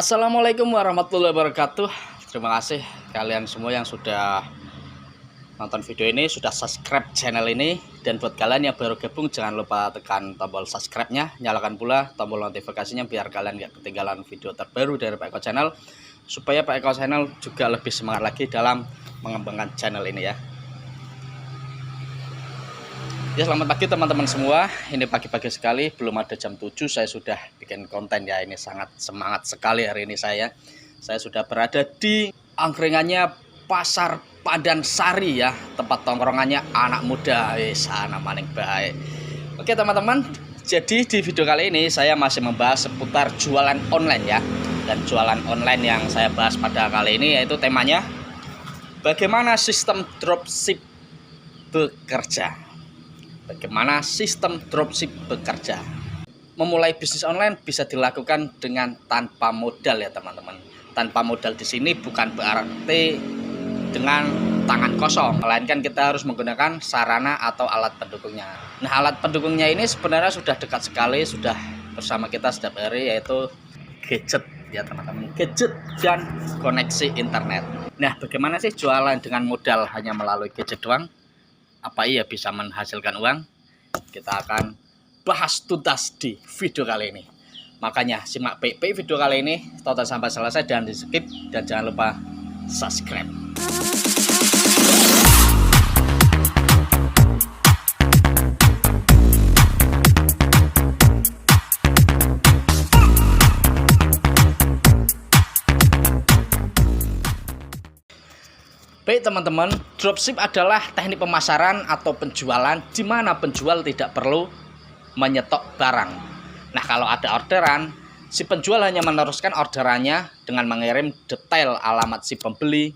Assalamualaikum warahmatullahi wabarakatuh. Terima kasih kalian semua yang sudah nonton video ini, sudah subscribe channel ini. Dan buat kalian yang baru gabung, jangan lupa tekan tombol subscribe-nya, nyalakan pula tombol notifikasinya biar kalian gak ketinggalan video terbaru dari Pak Eko Channel, supaya Pak Eko Channel juga lebih semangat lagi dalam mengembangkan channel ini ya. Ya, selamat pagi teman-teman semua. Ini pagi-pagi sekali, belum ada jam 7 saya sudah bikin konten ya. Ini sangat semangat sekali hari ini saya. Saya sudah berada di angkringannya Pasar Padansari ya, tempat tongkrongannya anak muda. Sana maning baik. Oke teman-teman, jadi di video kali ini saya masih membahas seputar jualan online ya. Dan jualan online yang saya bahas pada kali ini yaitu temanya bagaimana sistem dropship bekerja. Bagaimana sistem dropship bekerja. Memulai bisnis online bisa dilakukan dengan tanpa modal ya teman-teman. Tanpa modal di sini bukan berarti dengan tangan kosong, melainkan kita harus menggunakan sarana atau alat pendukungnya. Nah, alat pendukungnya ini sebenarnya sudah dekat sekali, sudah bersama kita setiap hari, yaitu gadget ya teman-teman. Gadget dan koneksi internet. Nah, bagaimana sih jualan dengan modal hanya melalui gadget doang? Apa iya bisa menghasilkan uang? Kita akan bahas tuntas di video kali ini. Makanya simak baik-baik video kali ini tonton sampai selesai dan di skip, dan jangan lupa subscribe. Baik teman-teman, dropship adalah teknik pemasaran atau penjualan di mana penjual tidak perlu menyetok barang. Nah, kalau ada orderan, si penjual hanya meneruskan orderannya dengan mengirim detail alamat si pembeli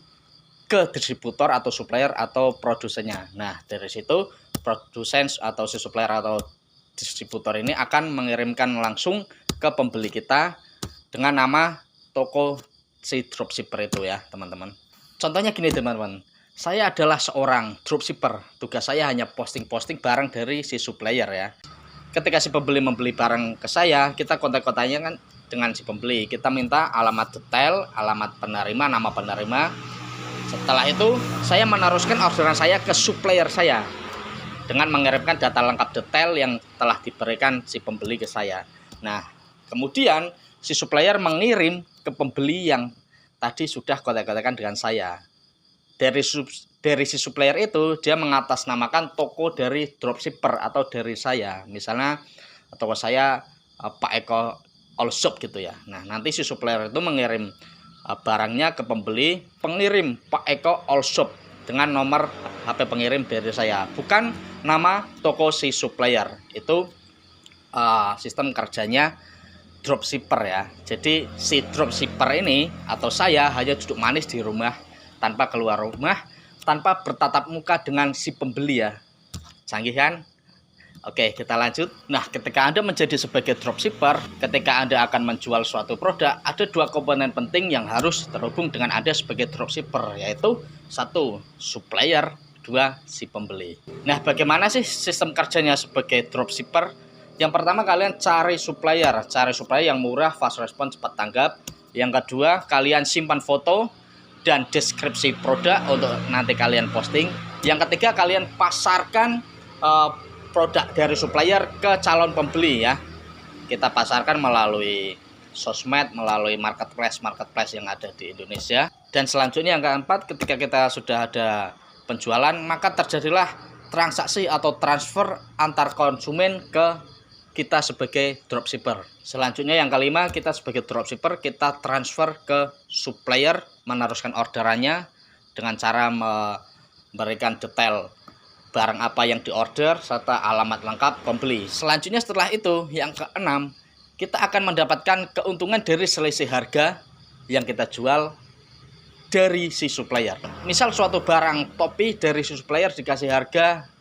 ke distributor atau supplier atau produsennya. Nah, dari situ produsen atau si supplier atau distributor ini akan mengirimkan langsung ke pembeli kita dengan nama toko si dropshipper itu ya teman-teman. Contohnya gini teman-teman, saya adalah seorang dropshipper. Tugas saya hanya posting-posting barang dari si supplier ya. Ketika si pembeli membeli barang ke saya, kita kontak-kontaknya kan dengan si pembeli. Kita minta alamat detail, alamat penerima, nama penerima. Setelah itu, saya meneruskan orderan saya ke supplier saya dengan mengirimkan data lengkap detail yang telah diberikan si pembeli ke saya. Nah, kemudian si supplier mengirim ke pembeli yang tadi sudah kontak-kontakan dengan saya. Dari si supplier itu dia mengatasnamakan toko dari dropshipper atau dari saya. Misalnya toko saya Pak Eko All Shop gitu ya. Nah, nanti si supplier itu mengirim barangnya ke pembeli, pengirim Pak Eko All Shop dengan nomor HP pengirim dari saya, bukan nama toko si supplier. Itu sistem kerjanya dropshipper ya. Jadi si dropshipper ini atau saya hanya duduk manis di rumah tanpa keluar rumah, tanpa bertatap muka dengan si pembeli ya. Canggih kan? Oke, kita lanjut. Nah, ketika Anda menjadi sebagai dropshipper, ketika Anda akan menjual suatu produk, ada dua komponen penting yang harus terhubung dengan Anda sebagai dropshipper, yaitu satu, supplier, dua, si pembeli. Nah, bagaimana sih sistem kerjanya sebagai dropshipper? Yang pertama, kalian cari supplier yang murah, fast respon, cepat tanggap. Yang kedua, kalian simpan foto dan deskripsi produk untuk nanti kalian posting. Yang ketiga, kalian pasarkan produk dari supplier ke calon pembeli ya. Kita pasarkan melalui sosmed, melalui marketplace yang ada di Indonesia. Dan selanjutnya yang keempat, ketika kita sudah ada penjualan, maka terjadilah transaksi atau transfer antar konsumen ke kita sebagai dropshipper. Selanjutnya yang kelima, kita sebagai dropshipper kita transfer ke supplier, meneruskan orderannya dengan cara memberikan detail barang apa yang diorder serta alamat lengkap pembeli. Selanjutnya setelah itu yang keenam, kita akan mendapatkan keuntungan dari selisih harga yang kita jual dari si supplier. Misal suatu barang topi dari si supplier dikasih harga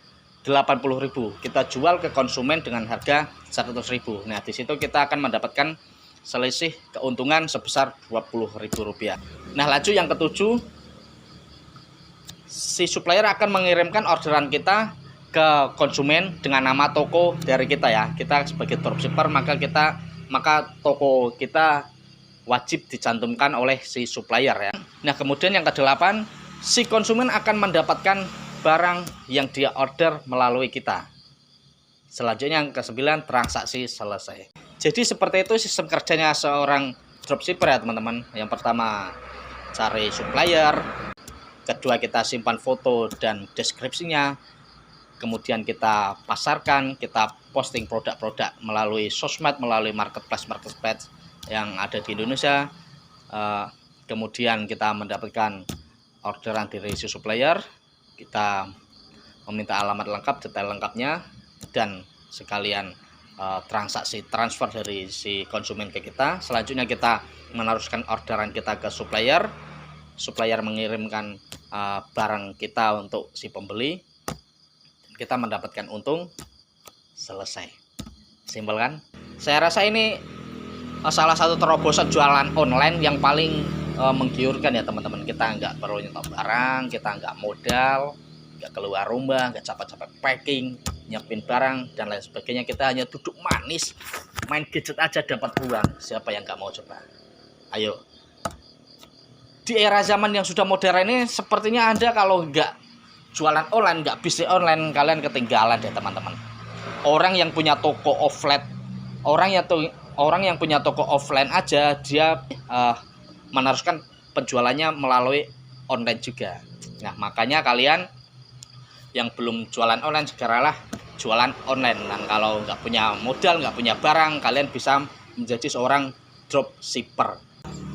80.000, kita jual ke konsumen dengan harga 100.000. Nah, di situ kita akan mendapatkan selisih keuntungan sebesar Rp20.000. Nah, lanjut yang ketujuh, si supplier akan mengirimkan orderan kita ke konsumen dengan nama toko dari kita ya. Kita sebagai dropshipper maka toko kita wajib dicantumkan oleh si supplier ya. Nah, kemudian yang ke-8, si konsumen akan mendapatkan barang yang dia order melalui kita. Selanjutnya yang ke-9, transaksi selesai. Jadi seperti itu sistem kerjanya seorang dropshipper ya teman-teman. Yang pertama cari supplier, kedua kita simpan foto dan deskripsinya, kemudian kita pasarkan, kita posting produk-produk melalui sosmed, melalui marketplace yang ada di Indonesia. Kemudian kita mendapatkan orderan dari si supplier, kita meminta alamat lengkap, detail lengkapnya, dan sekalian transaksi transfer dari si konsumen ke kita. Selanjutnya kita meneruskan orderan kita ke supplier, supplier mengirimkan barang kita untuk si pembeli, dan kita mendapatkan untung. Selesai. Simpel kan? Saya rasa ini salah satu terobosan jualan online yang paling menggiurkan ya teman-teman. Kita nggak perlu nyetok barang, kita nggak modal, nggak keluar rumah, nggak capek-capek packing, nyiapin barang dan lain sebagainya. Kita hanya duduk manis, main gadget aja dapat uang. Siapa yang nggak mau coba? Ayo. Di era zaman yang sudah modern ini, sepertinya Anda kalau nggak jualan online, nggak bisnis online, kalian ketinggalan deh teman-teman. Orang yang punya toko offline, orang yang punya toko offline aja dia meneruskan penjualannya melalui online juga. Nah, makanya kalian yang belum jualan online segeralah jualan online. Dan kalau nggak punya modal, nggak punya barang, kalian bisa menjadi seorang dropshipper.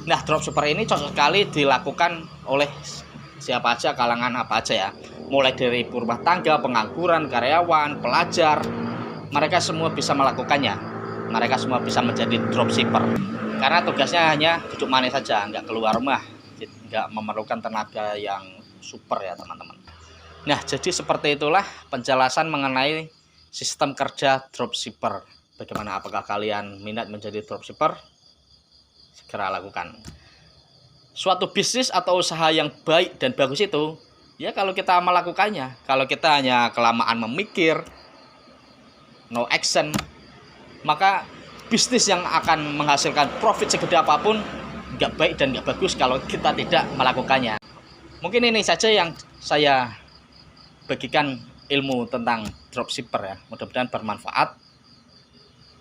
Nah, dropshipper ini cocok sekali dilakukan oleh siapa aja, kalangan apa aja ya. Mulai dari ibu rumah tangga, pengangguran, karyawan, pelajar, mereka semua bisa melakukannya. Mereka semua bisa menjadi dropshipper. Karena tugasnya hanya duduk manis saja, nggak keluar rumah, nggak memerlukan tenaga yang super ya teman-teman. Nah, jadi seperti itulah penjelasan mengenai sistem kerja dropshipper. Bagaimana, apakah kalian minat menjadi dropshipper? Segera lakukan. Suatu bisnis atau usaha yang baik dan bagus itu, ya kalau kita melakukannya. Kalau kita hanya kelamaan memikir, no action, maka bisnis yang akan menghasilkan profit segede apapun nggak baik dan nggak bagus kalau kita tidak melakukannya. Mungkin ini saja yang saya bagikan ilmu tentang dropshipper ya. Mudah-mudahan bermanfaat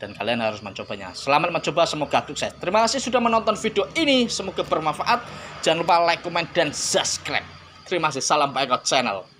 dan kalian harus mencobanya. Selamat mencoba, semoga sukses. Terima kasih sudah menonton video ini, semoga bermanfaat. Jangan lupa like, comment, dan subscribe. Terima kasih, salam Pak Eko Channel.